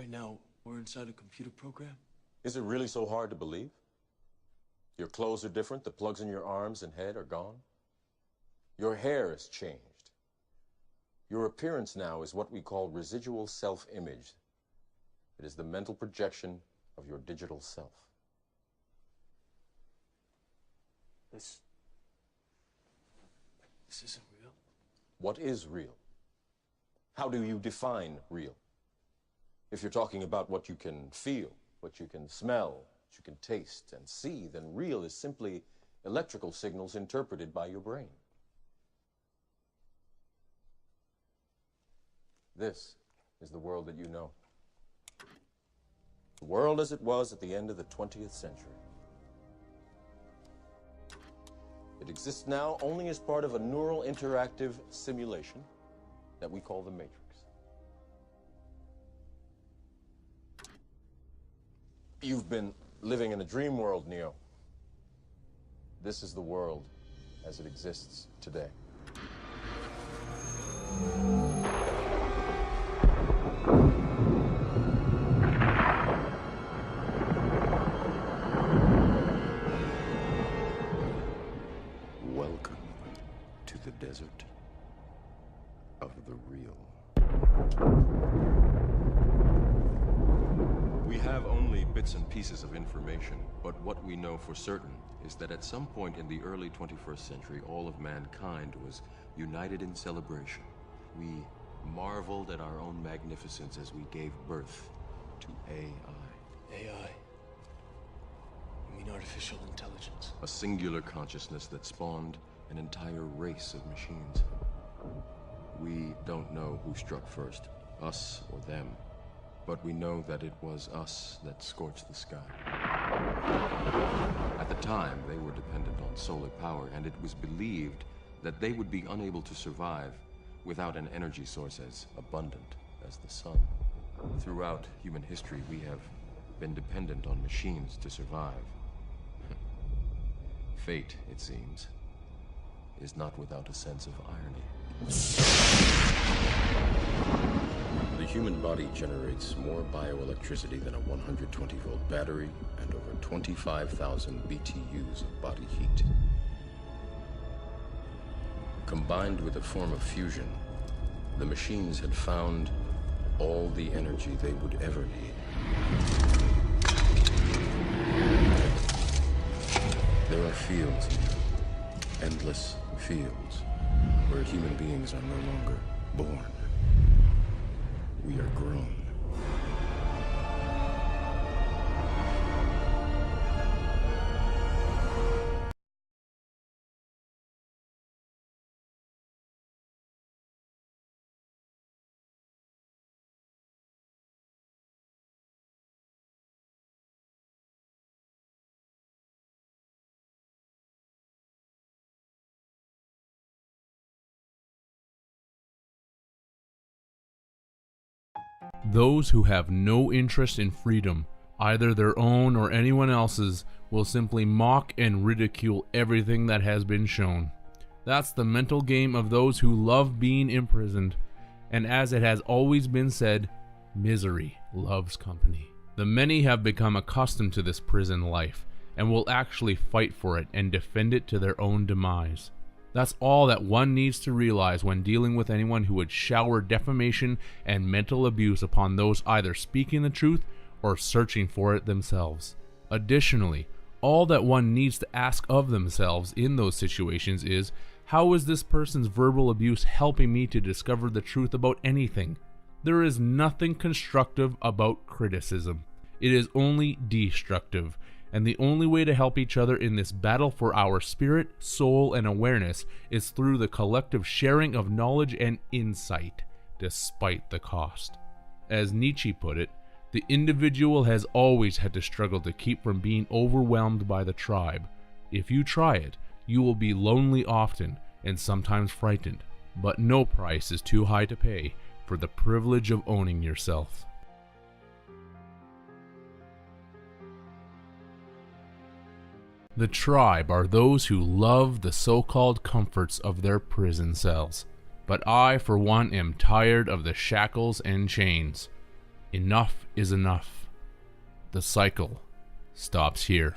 Right now, we're inside a computer program? Is it really so hard to believe? Your clothes are different, the plugs in your arms and head are gone. Your hair has changed. Your appearance now is what we call residual self-image. It is the mental projection of your digital self. This isn't real. What is real? How do you define real? If you're talking about what you can feel, what you can smell, what you can taste and see, then real is simply electrical signals interpreted by your brain. This is the world that you know. The world as it was at the end of the 20th century. It exists now only as part of a neural interactive simulation that we call the Matrix. You've been living in a dream world, Neo. This is the world as it exists today. Welcome to the desert of the real. We have only bits and pieces of information, but what we know for certain is that at some point in the early 21st century, all of mankind was united in celebration. We marveled at our own magnificence as we gave birth to AI. AI? You mean artificial intelligence? A singular consciousness that spawned an entire race of machines. We don't know who struck first, us or them. But we know that it was us that scorched the sky. At the time, they were dependent on solar power, and it was believed that they would be unable to survive without an energy source as abundant as the sun. Throughout human history, we have been dependent on machines to survive. Fate, it seems, is not without a sense of irony. The human body generates more bioelectricity than a 120-volt battery and over 25,000 BTUs of body heat. Combined with a form of fusion, the machines had found all the energy they would ever need. There are fields now, endless fields, where human beings are no longer born. We are grown. Those who have no interest in freedom, either their own or anyone else's, will simply mock and ridicule everything that has been shown. That's the mental game of those who love being imprisoned, and as it has always been said, misery loves company. The many have become accustomed to this prison life, and will actually fight for it and defend it to their own demise. That's all that one needs to realize when dealing with anyone who would shower defamation and mental abuse upon those either speaking the truth or searching for it themselves. Additionally, all that one needs to ask of themselves in those situations is, how is this person's verbal abuse helping me to discover the truth about anything? There is nothing constructive about criticism. It is only destructive. And the only way to help each other in this battle for our spirit, soul, and awareness is through the collective sharing of knowledge and insight, despite the cost. As Nietzsche put it, the individual has always had to struggle to keep from being overwhelmed by the tribe. If you try it, you will be lonely often and sometimes frightened, but no price is too high to pay for the privilege of owning yourself. The tribe are those who love the so-called comforts of their prison cells. But I, for one, am tired of the shackles and chains. Enough is enough. The cycle stops here.